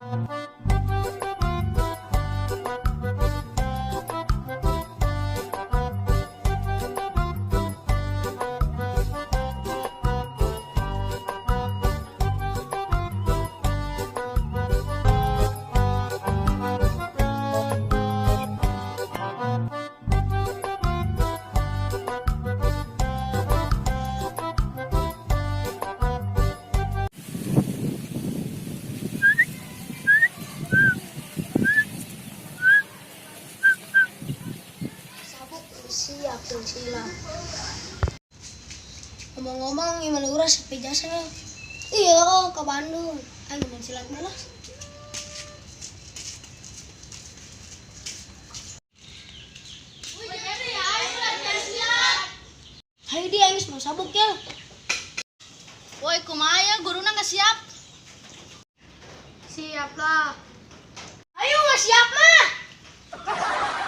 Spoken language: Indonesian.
Sabuk siap tuh sila. Ngomong-ngomong, gimana urus sampai jasa? Iya, ke Bandung. Ayo main silat lah. Hayu dia yang mau sabuk ya. Woi, kumaya guruna nggak siap? Siap lah. Ayo nggak siap mah.